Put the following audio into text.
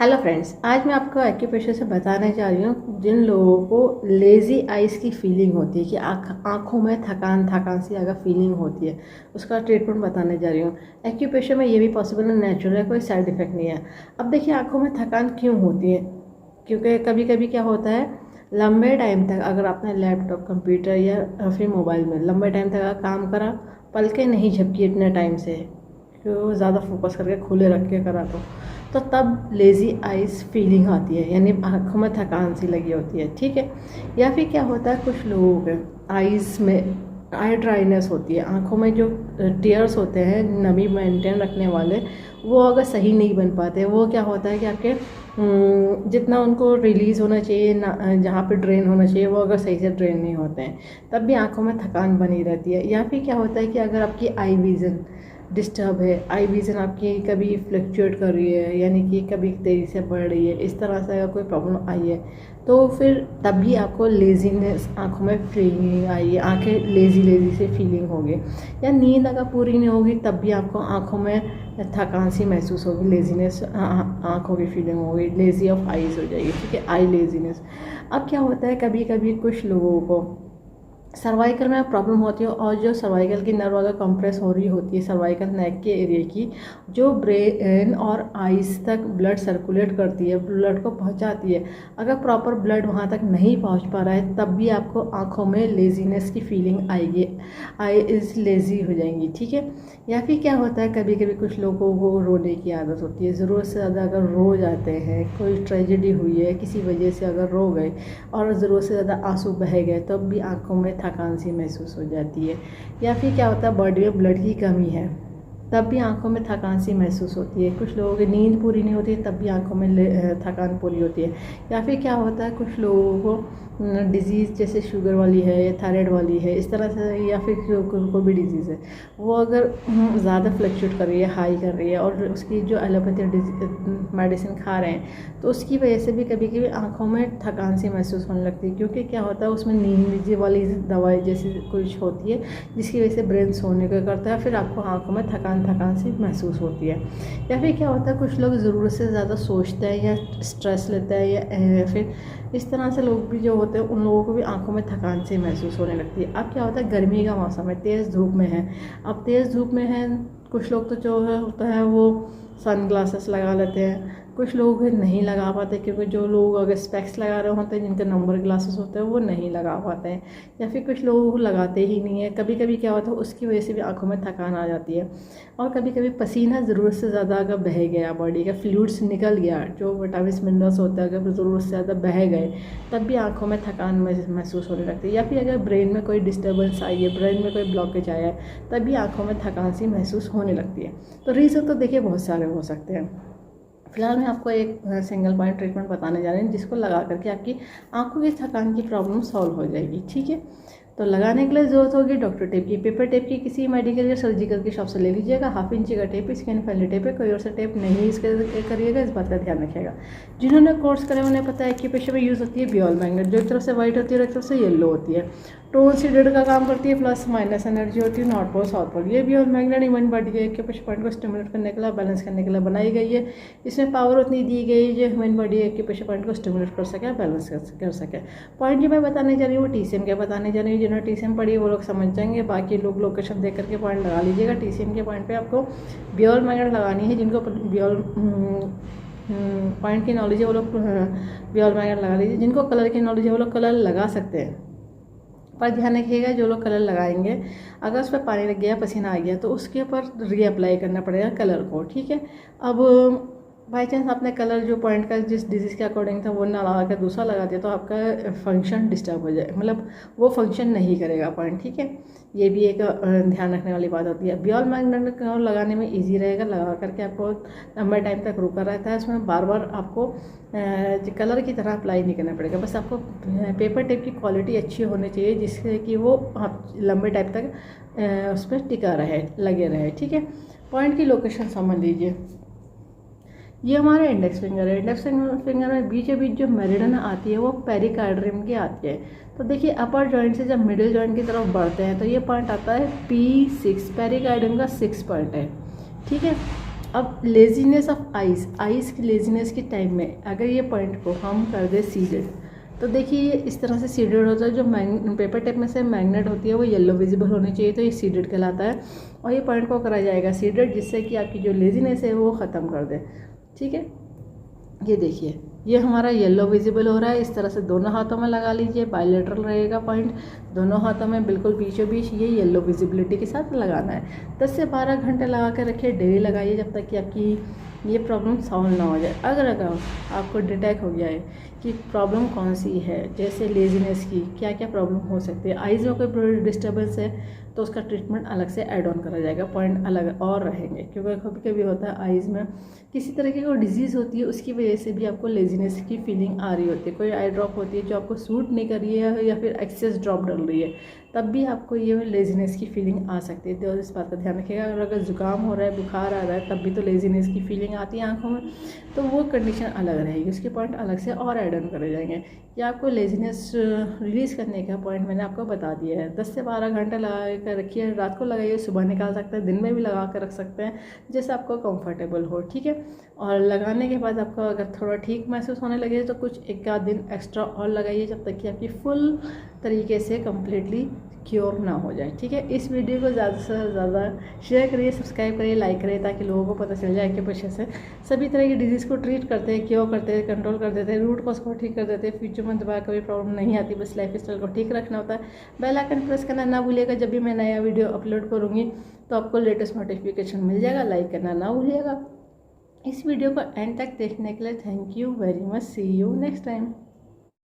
Hello friends, आज मैं आपको एक्यूप्रेशर से बताने जा रही हूँ जिन लोगों को लेज़ी आइज़ की फीलिंग होती है कि आँखों में थकान थकान सी अगर फीलिंग होती है, उसका ट्रीटमेंट बताने जा रही हूँ। एक्यूप्रेशर में ये भी पॉसिबल है, नेचुरल है, कोई साइड इफ़ेक्ट नहीं है। अब देखिए आँखों में थकान क्यों होती है, क्योंकि कभी कभी क्या होता है, लंबे टाइम तक अगर आपने लैपटॉप, कंप्यूटर या फिर मोबाइल में लंबे टाइम तक अगर काम करा, पलकें नहीं झपकी इतने टाइम से, क्यों ज़्यादा फोकस करके खुले रख के करा तो तब लेज़ी आइज़ फीलिंग आती है, यानी आँखों में थकान सी लगी होती है। ठीक है। या फिर क्या होता है, कुछ लोगों के आइज़ में आई ड्राइनेस होती है, आँखों में जो टीयर्स होते हैं नमी मेंटेन रखने वाले, वो अगर सही नहीं बन पाते, वो क्या होता है कि आपके जितना उनको रिलीज़ होना चाहिए ना, जहाँ पे ड्रेन होना चाहिए वो अगर सही से ड्रेन नहीं होते हैं, तब भी आँखों में थकान बनी रहती है। या फिर क्या होता है कि अगर आपकी आई विज़न डिस्टर्ब है, आई विज़न आपकी कभी फ्लक्चुएट कर रही है, यानी कि कभी तेज़ी से बढ़ रही है, इस तरह से अगर कोई प्रॉब्लम आई है तो फिर तब भी आपको लेज़ीनेस, आँखों में फीलिंग आई है, आँखें लेज़ी लेज़ी से फीलिंग होगी। या नींद अगर पूरी नहीं होगी तब भी आपको आँखों में थकान सी महसूस होगी, लेज़ीनेस, आँखों की फीलिंग होगी, लेज़ी ऑफ आइज़ हो जाएगी। ठीक है, आई लेज़ीनेस। अब क्या होता है, कभी कभी कुछ लोगों को सर्वाइकल में प्रॉब्लम होती है, और जो सर्वाइकल की नर्व अगर कंप्रेस हो रही होती है, सर्वाइकल नेक के एरिया की, जो ब्रेन और आइज़ तक ब्लड सर्कुलेट करती है, ब्लड को पहुंचाती है, अगर प्रॉपर ब्लड वहां तक नहीं पहुंच पा रहा है तब भी आपको आंखों में लेजीनेस की फीलिंग आएगी, आईज लेजी हो जाएंगी। ठीक है। या फिर क्या होता है, कभी कभी कुछ लोगों को रोने की आदत होती है, ज़रूरत से ज़्यादा अगर रो जाते हैं, कोई ट्रेजेडी हुई है किसी वजह से अगर रो गए और ज़रूरत से ज़्यादा आंसू बह गए तब भी आंखों में थकान सी महसूस हो जाती है। या फिर क्या होता है, बॉडी में ब्लड की कमी है तब भी आंखों में थकान सी महसूस होती है। कुछ लोगों की नींद पूरी नहीं होती तब भी आंखों में थकान पूरी होती है। या फिर क्या होता है, कुछ लोगों को डिज़ीज़ जैसे शुगर वाली है या थायराइड वाली है, इस तरह से, या फिर कोई भी डिज़ीज़ है, वो अगर ज़्यादा फ्लक्चुएट कर रही है, हाई कर रही है, और उसकी जो एलोपैथिक मेडिसिन खा रहे हैं तो उसकी वजह से भी कभी कभी आंखों में थकान सी महसूस होने लगती है। क्योंकि क्या होता है, उसमें नींद वाली दवाई जैसी कुछ होती है जिसकी वजह से ब्रेन सोने को करता है, फिर आपको आंखों में थकान सी महसूस होती है। या फिर क्या होता है, कुछ लोग ज़रूरत से ज़्यादा सोचते हैं या स्ट्रेस लेते हैं, या फिर इस तरह से लोग भी जो होते हैं उन लोगों को भी आंखों में थकान सी महसूस होने लगती है। अब क्या होता है, गर्मी का मौसम है, तेज़ धूप में है। अब तेज़ धूप में है, कुछ लोग तो जो है होता है वो सन ग्लासेस लगा लेते हैं, कुछ लोग नहीं लगा पाते, क्योंकि जो लोग अगर स्पेक्स लगा रहे होते हैं, जिनके नंबर ग्लासेस होते हैं, वो नहीं लगा पाते हैं। या फिर कुछ लोग लगाते ही नहीं है। कभी कभी क्या होता है, उसकी वजह से भी आंखों में थकान आ जाती है। और कभी कभी पसीना ज़रूरत से ज़्यादा अगर बह गया, बॉडी का फ्लूइड्स निकल गया, जो विटामिन मिनरल्स होते हैं अगर ज़रूरत से ज़्यादा बह गए तब भी आंखों में थकान महसूस होने लगती है। या फिर अगर ब्रेन में कोई डिस्टर्बेंस आई है, ब्रेन में कोई ब्लॉकेज आया है, तब भी आंखों में थकान सी महसूस होने लगती है। तो रीज़न तो देखिए बहुत सारे हो सकते हैं। फिलहाल मैं आपको एक सिंगल पॉइंट ट्रीटमेंट बताने जा रही हूँ जिसको लगा करके आपकी आंखों की थकान की प्रॉब्लम सॉल्व हो जाएगी। ठीक है। तो लगाने के लिए ज़रूरत होगी डॉक्टर टेप की। पेपर टेप की किसी मेडिकल या सर्जिकल की शॉप से ले लीजिएगा। 1/2 इंच का टेप, स्किन फ्रेंडली टेप है, कोई और सा टेप नहीं यूज़ करिएगा, इस बात का ध्यान रखिएगा। जिन्होंने कोर्स करे उन्हें पता है कि पेशे में यूज़ होती है बियोल मैग्नेट, जो एक तरफ से वाइट होती है और एक तरफ से येलो होती है। टोन सीडेड का काम करती है, प्लस माइनस एनर्जी होती है नॉर्थ पोल साउथ पोल। ये बियोल मैग्नेट ह्यूमन बॉडी के एक्यूप्रेशर पॉइंट को स्टिमुलेट करने के लिए, बैलेंस करने के लिए बनाई गई है। इसमें पावर उतनी दी गई है जो ह्यूमन बॉडी एक्यूप्रेशर पॉइंट को स्टिमुलेट कर सके, बैलेंस कर सके। पॉइंट जो मैं बताने जा रही हूँ वो TCM के बताने जा रही हूँ। जिन्होंने TCM पढ़ी वो लोग समझ जाएंगे, बाकी लोग लोकेशन देख करके पॉइंट लगा लीजिएगा। TCM के पॉइंट पे आपको बियोल मैग्नेट लगानी है। जिनको बियोल पॉइंट की नॉलेज है वो लोग बियोल मैग्नेट लगा लीजिए। जिनको कलर की नॉलेज है वो लोग कलर लगा सकते हैं, पर ध्यान रखिएगा जो लोग कलर लगाएंगे अगर उस पर पानी लग गया, पसीना आ गया, तो उसके ऊपर रीअप्लाई करना पड़ेगा कलर को। ठीक है। अब बाई चांस आपने कलर जो पॉइंट का जिस डिजीज़ के अकॉर्डिंग था वो ना लगा कर दूसरा लगा दिया तो आपका फंक्शन डिस्टर्ब हो जाए, मतलब वो फंक्शन नहीं करेगा पॉइंट। ठीक है। ये भी एक ध्यान रखने वाली बात होती है। बियोल मैग्नेट को लगाने में इजी रहेगा, लगा करके आपको लंबे टाइम तक रुका रहता है। उसमें बार बार आपको कलर की तरह अप्लाई नहीं करना पड़ेगा, बस आपको पेपर टेप की क्वालिटी अच्छी होनी चाहिए जिससे कि वो आप लंबे टाइम तक उस पर टिका रहे, लगे रहे। ठीक है। पॉइंट की लोकेशन समझ लीजिए। ये हमारा इंडेक्स फिंगर है। इंडेक्स फिंगर में बीचों बीच जो मेरिडियन आती है वो पेरिकार्डियम की आती है। तो देखिए अपर जॉइंट से जब मिडिल जॉइंट की तरफ बढ़ते हैं तो ये पॉइंट आता है P6, पेरिकार्डियम का 6 पॉइंट है। ठीक है। अब लेजीनेस ऑफ आइज़, आइज़ की लेजीनेस के टाइम में अगर ये पॉइंट को हम कर दे सीडेड, तो देखिए ये इस तरह से सीडेड होता है। जो पेपर टेप में से मैग्नेट होती है वो येलो विजिबल होनी चाहिए, तो ये सीडेड कहलाता है। और ये पॉइंट को करा जाएगा सीडेड, जिससे कि आपकी जो लेजीनेस है वो ख़त्म कर दे। ठीक है, ये देखिए ये हमारा येलो विजिबल हो रहा है। इस तरह से दोनों हाथों में लगा लीजिए, बायलेटरल रहेगा पॉइंट, दोनों हाथों में बिल्कुल बीचों बीच ये येलो विजिबिलिटी के साथ लगाना है। 10 से 12 घंटे लगा कर रखिए, डेली लगाइए जब तक कि आपकी ये प्रॉब्लम सॉल्व ना हो जाए। अगर आपको डिटेक्ट हो गया है कि प्रॉब्लम कौन सी है, जैसे लेजीनेस की क्या क्या प्रॉब्लम हो सकती है, आइज़ में कोई डिस्टर्बेंस है तो उसका ट्रीटमेंट अलग से ऐड ऑन करा जाएगा, पॉइंट अलग और रहेंगे। क्योंकि कभी कभी होता है आइज़ में किसी तरह की कोई डिजीज़ होती है, उसकी वजह से भी आपको लेजीनेस की फीलिंग आ रही होती है। कोई आई ड्रॉप होती है जो आपको सूट नहीं कर रही है या फिर एक्सेस ड्रॉप डल रही है, तब भी आपको ये लेजीनेस की फीलिंग आ सकती है। तो इस बात का ध्यान रखिएगा। अगर ज़ुकाम हो रहा है, बुखार आ रहा है, तब भी तो लेजीनेस की फीलिंग आती है आँखों में, तो वो कंडीशन अलग रहेगी, उसके पॉइंट अलग से और ऐड ऑन करे जाएंगे। या आपको लेजीनेस रिलीज़ करने का पॉइंट मैंने आपको बता दिया है। 10 से 12 घंटे लगा कर रखिए, रात को लगाइए, सुबह निकाल सकते हैं, दिन में भी लगा कर रख सकते हैं, जैसे आपको कंफर्टेबल हो। ठीक है, और लगाने के बाद आपको अगर थोड़ा ठीक महसूस होने लगे तो कुछ एक आध दिन एक्स्ट्रा और लगाइए, जब तक कि आपकी फुल तरीके से कम्प्लीटली क्योर ना हो जाए। ठीक है, इस वीडियो को ज़्यादा से ज़्यादा शेयर करिए, सब्सक्राइब करिए, लाइक करिए, ताकि लोगों को पता चल जाए कि एक्यूप्रेशर से सभी तरह की डिजीज़ को ट्रीट करते हैं, क्योर करते हैं, कंट्रोल कर देते हैं, रूट कॉज को ठीक कर देते हैं। फ्यूचर में दोबारा कभी प्रॉब्लम नहीं आती, बस लाइफ स्टाइल को ठीक रखना होता है। बेल आइकन प्रेस करना ना भूलिएगा, जब भी मैं नया वीडियो अपलोड करूँगी तो आपको लेटेस्ट नोटिफिकेशन मिल जाएगा। लाइक करना ना भूलिएगा। इस वीडियो को एंड तक देखने के लिए thank you very much. See you next time.